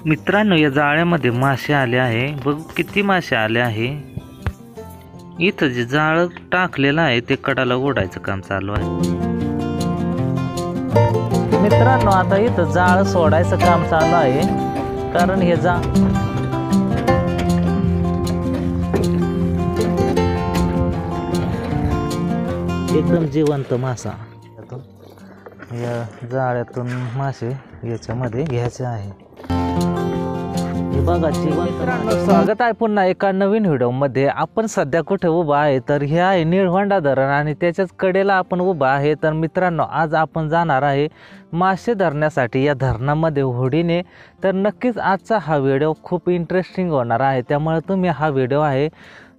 मित्रांनो, या जाळ्यामध्ये मासे आले आहे. बघू किती मासे आले आहे. इथं जे जाळ टाकलेलं आहे ते कडाला ओढायचं काम चालू आहे. मित्रांनो, आता इथं जाळ सोडायचं काम चालू आहे. कारण हे एकदम जिवंत मासा या जाळ्यातून मासे याच्यामध्ये घ्यायचे आहे. बघा जिवंत. स्वागत आहे पुन्हा एका नवीन व्हिडिओमध्ये. आपण सध्या कुठे उभा आहे तर हे आहे निळवंडा धरण आणि त्याच्याच कडेला आपण उभा आहे. तर मित्रांनो, आज आपण जाणार आहे मासे धरण्यासाठी या धरणामध्ये होडीने. तर नक्कीच आजचा हा व्हिडिओ खूप इंटरेस्टिंग होणार आहे, त्यामुळे तुम्ही हा व्हिडिओ आहे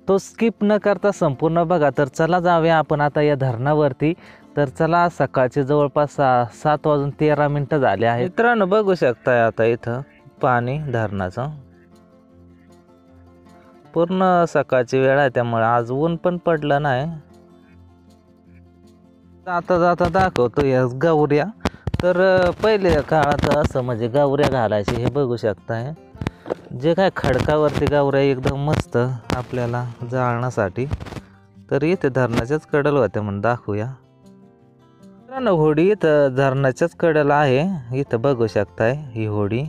तो स्किप न करता संपूर्ण बघा. तर चला जाऊया आपण आता या धरणावरती. तर चला, सकाळचे जवळपास 7:13 झाले आहे. मित्रांनो, बघू शकताय आता इथं पाणी धरणाचं पूर्ण सकाळची वेळ आहे, त्यामुळे आज ऊन पण पडलं नाही. जाता जाता दाखवतो या गवऱ्या. तर पहिले काळात असं म्हणजे गवऱ्या घालायचे, हे बघू शकताय. जे काय खडकावरती गवऱ्या एकदम मस्त आपल्याला जाळण्यासाठी. तर इथे धरणाच्याच कडेला होत्या म्हणून दाखवूया. होडी इथं धरणाच्याच कडेला आहे. इथं बघू शकताय ही होडी.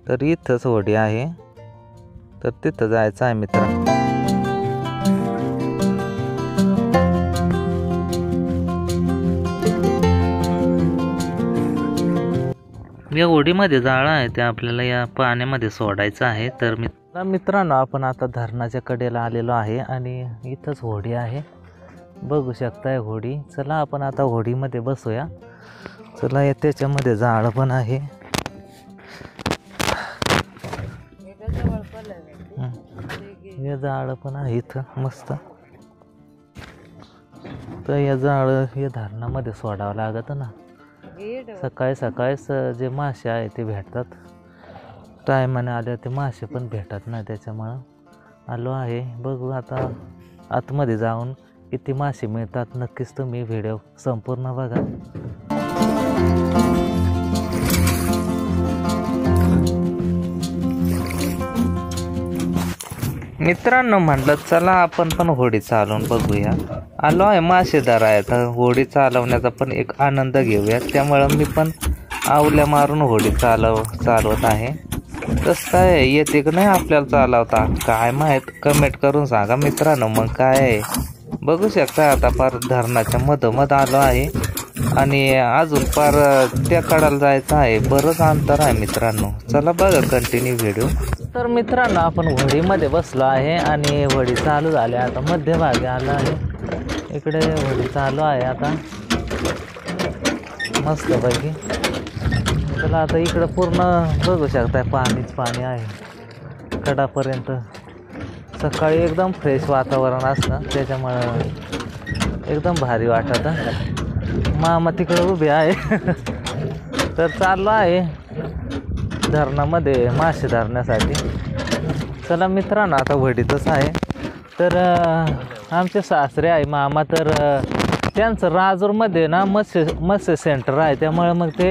तर इथंच होडी आहे, तर तिथं जायचं आहे मित्रांनो. या होडीमध्ये जाळं आहे ते आपल्याला या पाण्यामध्ये सोडायचं आहे. तर मित्रांनो, आपण आता धरणाच्या कडेला आलेलो आहे आणि इथंच होडी आहे, बघू शकताय होडी. चला आपण आता होडीमध्ये बसूया. चला, त्याच्यामध्ये जाळ पण आहे. हे जाळ पण आहे इथं मस्त. तर या जाळ हे धरणामध्ये सोडावं लागत ना. सकाळी सकाळीच जे मासे आहे ते भेटतात. टायमाने आले ते मासे पण भेटत नाही, त्याच्यामुळं आलो आहे. बघू आता आतमध्ये जाऊन किती मासे मिळतात. नक्कीच तुम्ही व्हिडिओ संपूर्ण बघा. मित्रांनो, म्हटलं चला आपण पण होडी चालवून बघूया. आलो आहे मासे धरायला. होडी चालवण्याचा पण एक आनंद घेऊया. त्यामुळं मी पण आवल्या मारून होडी चालवत आहे. कसं काय येते की नाही आपल्याला चालवता काय माहीत, कमेंट करून सांगा मित्रांनो. मग काय आहे बघू शकता. आता पार धरणाच्या मधोमध आलो आहे आणि अजून पार त्या कडाला जायचं आहे. बरंच अंतर आहे मित्रांनो. चला बघा कंटिन्यू व्हिडिओ. तर मित्रांनो, आपण होडीमध्ये बसलो आहे आणि होडी चालू झाली. आता मध्यभागी आलं आहे. इकडे होडी चालू आहे आता मस्तपैकी. चला आता इकडं पूर्ण बघू शकताय पाणीच पाणी आहे कडापर्यंत. सकाळी एकदम फ्रेश वातावरण असतं, त्याच्यामुळं एकदम भारी वाटतं. मामा तिकडं उभे आहे. तर चाललो आहे धरणामध्ये मासे धरण्यासाठी. चला मित्रांनो, आता होडीतच आहे. तर आमचे सासरे आहे मामा, तर त्यांचं राजूरमध्ये ना मत्स्य सेंटर आहे. त्यामुळे मग ते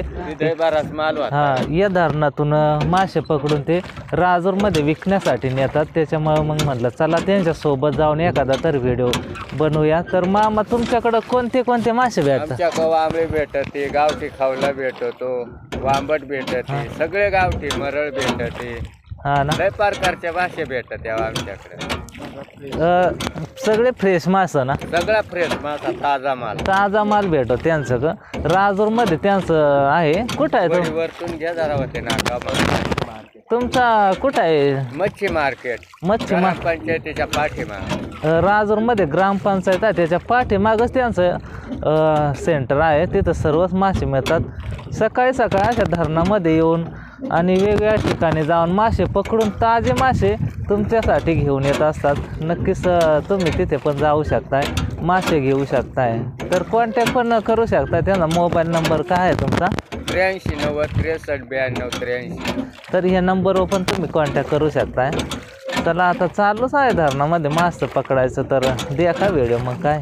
या धरणातून मासे पकडून ते राजूरमध्ये विकण्यासाठी नेतात. त्याच्यामुळे मग म्हटलं चला त्यांच्यासोबत जाऊन एखादा तर व्हिडिओ बनवूया. तर मामा, तुमच्याकडं कोणते कोणते मासे भेटतात? आमच्याकडं वांबळे भेटते, गावठी खावला भेटतो, वांबट भेटते, सगळे गावठी मरळ भेटते. हा ना, लय प्रकारच्या मासे भेटतात आमच्याकडे. सगळे फ्रेश मासे ना? सगळा फ्रेश मासा, ताजा माल भेटतो त्यांचं का? राजूरमध्ये त्यांचं आहे. कुठं आहे वरतून घ्या जरा होते ना. तुमचा कुठं आहे? मच्छी मार्केट, पंचायतीच्या पाठीमाग. राजूरमध्ये ग्रामपंचायत आहे, त्याच्या पाठीमागच त्यांचं सेंटर आहे. तिथं सर्वच मासे मिळतात. सकाळी सकाळी अशा धरणामध्ये येऊन आणि वेगवेगळ्या ठिकाणी जाऊन मासे पकडून ताजे मासे तुमच्यासाठी घेऊन येत असतात. नक्कीच तुम्ही तिथे पण जाऊ शकताय, मासे घेऊ शकताय. तर कॉन्टॅक्ट पण करू शकताय. त्यांना मोबाईल नंबर काय आहे तुमचा? 83 90 63 92 83. तर ह्या नंबरवर पण तुम्ही कॉन्टॅक्ट करू शकताय. चला आता चालूच आहे धरणामध्ये मासे पकडायचं. तर देखा व्हिडिओ मग काय.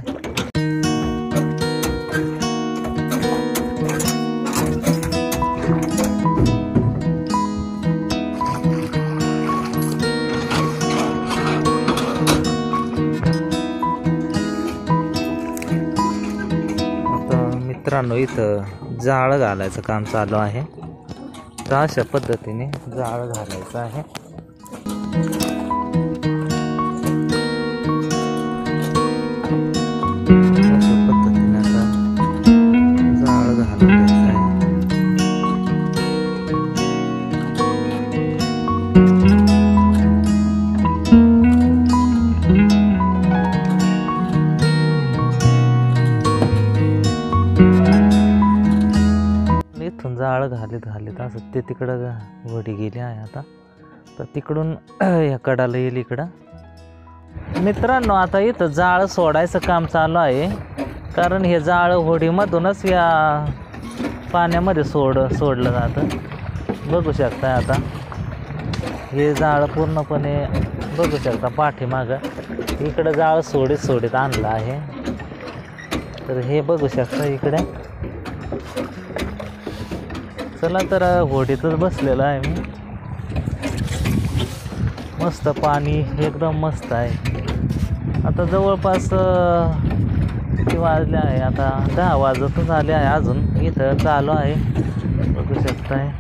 मित्रांनो इथं जाळं घालायचं काम चालू आहे. तर अशा पद्धतीने जाळं घालायचं आहे. अशा पद्धतीने आता जाळं घालून घ्यायचं आहे. इथून जाळं घालीत असं ते तिकडं वडी गेली आहे आता. तर तिकडून या कडाला येईल इकडं. मित्रांनो आता इथं जाळं सोडायचं काम चालू आहे. कारण हे जाळं होडीमधूनच या पाण्यामध्ये सोडलं जातं. बघू शकता आता हे जाळं पूर्णपणे बघू शकता पाठीमागं इकडं जाळं सोडीत आणलं आहे. तर हे बघू शकता इकडे. चला तर होडीतच बसलेलं आहे मी. मस्त पाणी एकदम मस्त आहे. आता जवळपास किती वाजले आहे आता 10 वाजतच आले आहे. अजून इथं चालू आहे बघू शकताय.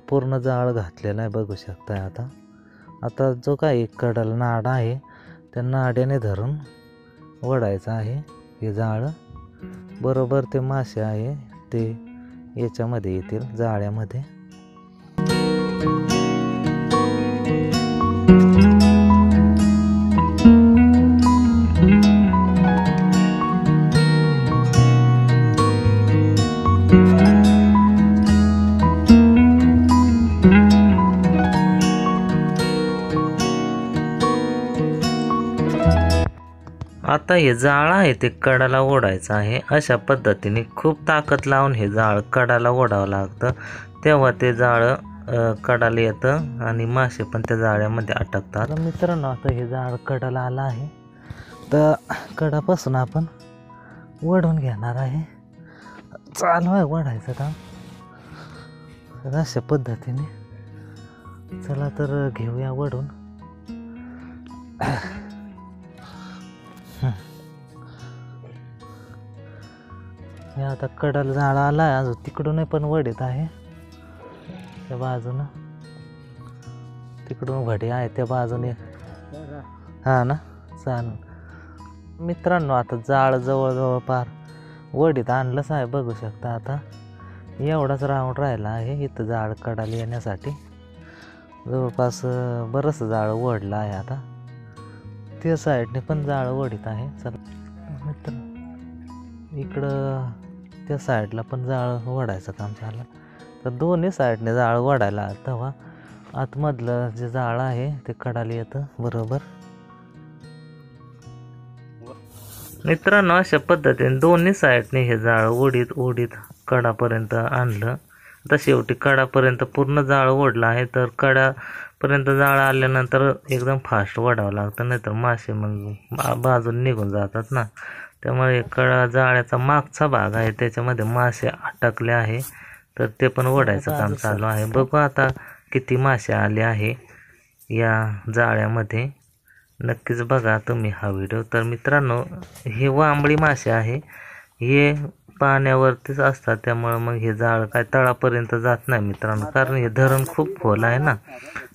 पूर्ण जाळ घातलेला आहे बघू शकताय. आता जो काही कडाला नाडा आहे त्या नाड्याने धरून ओढायचं आहे हे जाळं. बरोबर ते मासे आहे ते याच्यामध्ये येतील जाळ्यामध्ये. आता हे जाळ आहे ते कडाला ओढायचं आहे. अशा पद्धतीने खूप ताकद लावून हे जाळ कडाला ओढावं लागतं. तेव्हा ते जाळ कडाला येतं आणि मासे पण त्या जाळ्यामध्ये अटकतात. मित्रांनो आता हे जाळ कडाला आलं आहे. तर कडापासून आपण ओढून घेणार आहे. चालू आहे ओढायचं काम. तर अशा पद्धतीने चला तर घेऊया ओढून. हे आता कडाला जाळ आला आहे. अजून तिकडूनही पण वडीत आहे त्या बाजूनं. तिकडून वडी आहे त्या बाजूने. हा ना चालेल. मित्रांनो आता जाळ जवळजवळ पार वडीत आणलंच आहे बघू शकता. आता एवढाच राऊंड राहिला आहे इथं जाळ कडाला येण्यासाठी. जवळपास बरंच जाळ ओढलं आहे. आता त्या साईडने पण जाळ ओढीत आहे. चला मित्र इकडं त्या साईडला पण जाळ ओढायचं काम झालं. तर दोन्ही साईडने जाळ ओढायला तेव्हा आतमधलं जे जाळ आहे ते कडाला येतं बरोबर. मित्रांनो अशा पद्धतीने दोन्ही साईडने हे जाळ ओढीत कडापर्यंत आणलं. तर शेवटी कडापर्यंत पूर्ण जाळ ओढलं आहे. तर कडापर्यंत जाळ आल्यानंतर एकदम फास्ट ओढावं लागतं, नाहीतर मासे मग बाजून निघून जातात ना. त्यामुळे जाळ्याचा मागचा भाग आहे त्याच्यामध्ये मासे अटकले आहे. तर ते पण ओढायचं काम चालू आहे. बघू आता किती मासे आले आहे या जाळ्यामध्ये. नक्कीच बघा तुम्ही हा व्हिडिओ. तर मित्रांनो हे वांबळी मासे आहे. हे पाण्यावरतीच असतात. त्यामुळे मग हे जाळ काय तळापर्यंत जात नाही मित्रांनो. कारण हे धरण खूप खोल आहे ना.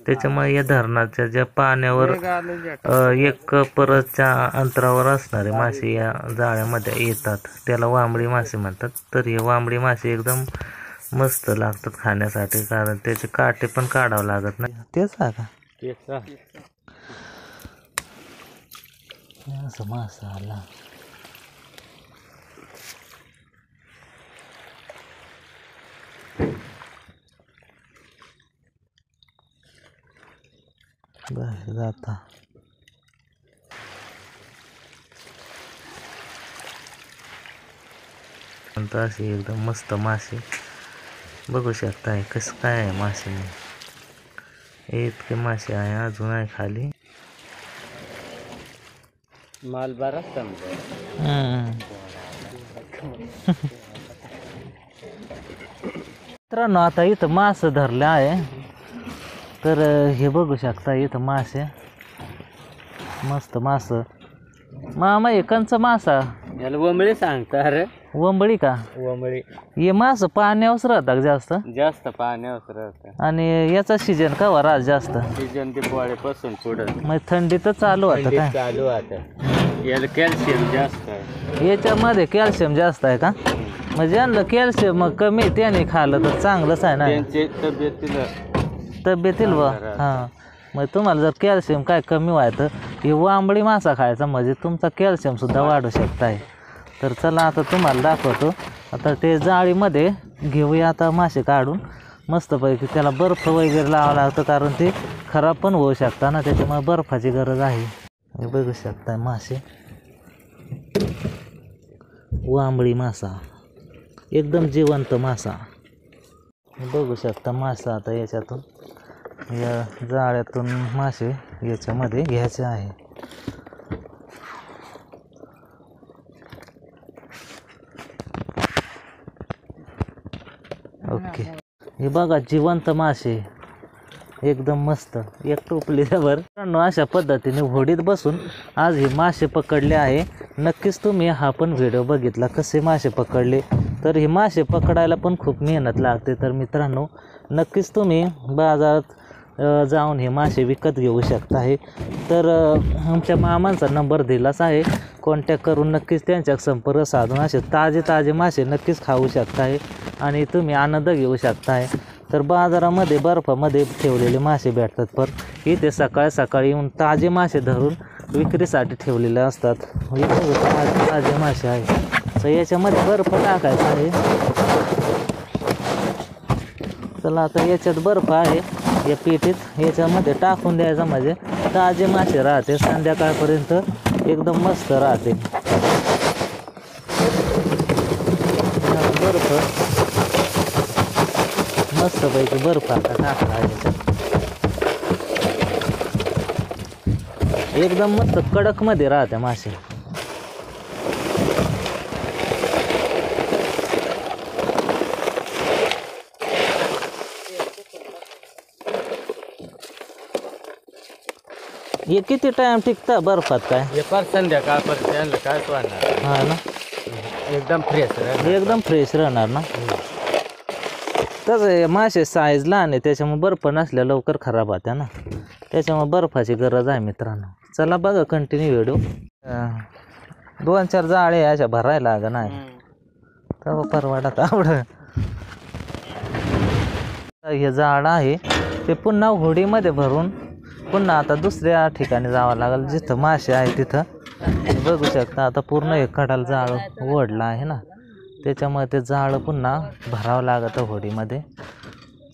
त्याच्यामुळे या धरणाच्या ज्या पाण्यावर 1 परसच्या अंतरावर असणारे मासे या जाळ्यामध्ये येतात. त्याला वांबळी मासे म्हणतात. तर हे वांबळी मासे एकदम मस्त लागतात खाण्यासाठी. कारण त्याचे काटे पण काढावं लागत नाही. तेच आहे का असं मासा आला. बाहेर जाता नंतर असे एकदम मस्त मासे बघू शकताय कसं काय आहे मासे. इतके मासे आहे, अजून आहे खाली. माल बराच समजा. मित्रांनो आता इथं मासे धरले आहे, तर हे बघू शकता इथं मासे, मस्त मास. मामा एकांचा मासा याला वंबळी सांगता. अरे वंबळी का? वंबळी. हे मास पाण्यावरच राहतात जास्त जास्त पाण्यावर राहतं. आणि याचा सीजन का वरा जास्त सीजन दिवाळीपासून पुढं. मग थंडी तर चालू आता काय चालू आता. याला कॅल्शियम जास्त आहे. याच्यामध्ये कॅल्शियम जास्त आहे का? म्हणजे ज्यांना कॅल्शियम कमी त्याने खाल्लं तर चांगलंच आहे ना त्यांचे तब्येतील व. हां, मग तुम्हाला जर कॅल्शियम काय कमी व्हायचं हे वांबळी मासा खायचा म्हणजे तुमचा कॅल्शियमसुद्धा वाढू शकताय. तर चला आता तुम्हाला दाखवतो. आता ते जाळीमध्ये घेऊया आता मासे काढून मस्तपैकी. त्याला बर्फ वगैरे लावावं लागतं कारण ते खराब पण होऊ शकता ना, त्याच्यामुळे बर्फाची गरज आहे. हे बघू शकताय मासे, वांबळी मासा, एकदम जिवंत मासा. बघू शकता मासा. आता याच्यातून या जाळ्यातून मासे याच्यामध्ये घ्यायचे आहे. ओके, हे बघा जिवंत मासे एकदम मस्त. एक टोपलीवर अशा पद्धतीने होडीत बसून आज हे मासे पकडले आहे. नक्कीच तुम्ही हा पण व्हिडिओ बघितला कसे मासे पकडले. तर हे मासे पकडायला पण खूप मेहनत लागते. तर मित्रांनो नक्कीच तुम्ही बाजारात जाऊन हे मासे विकत घेऊ शकता आहे. तर आमच्या मामांचा नंबर दिलाच आहे, कॉन्टॅक्ट करून नक्कीच त्यांच्या संपर्क साधून असे ताजे मासे नक्कीच खाऊ शकता आहे आणि तुम्ही आनंद घेऊ शकता आहे. तर बाजारामध्ये बर्फामध्ये ठेवलेले मासे भेटतात, पण इथे सकाळी येऊन ताजे मासे धरून विक्रीसाठी ठेवलेले असतात. ताजे मासे आहे. तर याच्यामध्ये बर्फ टाकायचा आहे. चला आता याच्यात बर्फ आहे या पेटीत, याच्यामध्ये टाकून द्यायचा म्हणजे ताजे मासे राहते. संध्याकाळपर्यंत एकदम मस्त राहते. बर्फ मस्तपैकी बर्फ आता टाकला आहे याच्यात. एकदम मस्त कडक मध्ये राहते मासे. हे किती टाइम टिकता बर्फात काय? हे फार संध्याकाळपर्यंत कायच वाढणार. हा ना, एकदम फ्रेश एकदम फ्रेश राहणार ना. तसं मासे साईज लहान आहे त्याच्यामुळे बर्फ नसल्या लवकर खराब होत्या ना, त्याच्यामुळे बर्फाची गरज आहे मित्रांनो. चला बघा कंटिन्यू व्हिडिओ. 2-4 जाळे अशा भरायला लागा नाही तर परवाडात आवड. हे जाळ आहे ते पुन्हा होडीमध्ये भरून पुन्हा आता दुसऱ्या ठिकाणी जावं लागेल जिथं मासे आहे तिथं. बघू शकता आता पूर्ण एक कडाल जाळ ओढला आहे ना, त्याच्यामुळे ते जाळं पुन्हा भरावं लागतं होडीमध्ये.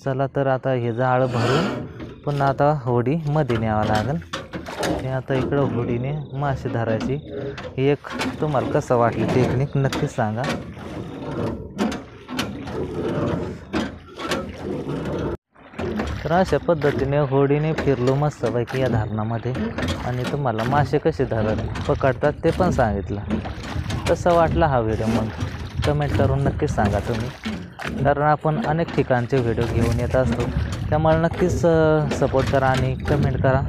चला तर आता हे जाळं भरून पुन्हा आता होडी मध्ये न्यावं लागेल. हे आता इकडं होडीने मासे धरायची एक तुम्हाला कसं वाटलं टेक्निक नक्कीच सांगा. तर अशा पद्धतीने होडीने फिरलो मस्तपैकी या धरणामध्ये आणि तुम्हाला मासे कसे पकडतात ते पण सांगितलं. कसं वाटला हा व्हिडिओ मग कमेंट करून नक्कीच सांगा तुम्ही, कारण आपण अनेक ठिकाणचे व्हिडिओ घेऊन येत असतो. त्यामुळे नक्कीच सपोर्ट करा आणि कमेंट करा.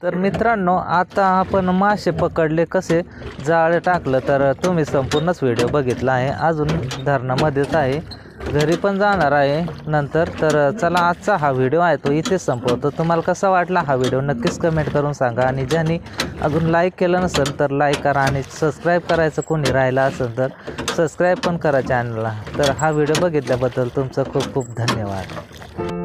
तर मित्रांनो आता आपण मासे पकडले कसे जाळे टाकलं तर तुम्ही संपूर्णच व्हिडिओ बघितला आहे. अजून धरणामध्येच आहे, घरी पण जाणार आहे नंतर. तर चला आजचा हा व्हिडिओ आहे तो इथेच संपवतो. तुम्हाला कसा वाटला हा व्हिडिओ नक्कीच कमेंट करून सांगा आणि ज्यांनी अजून लाईक केलं नसेल तर लाईक करा आणि सबस्क्राईब करायचं कोणी राहिलं असेल तर सबस्क्राईब पण करा चॅनलला. तर हा व्हिडिओ बघितल्याबद्दल तुमचं खूप खूप धन्यवाद.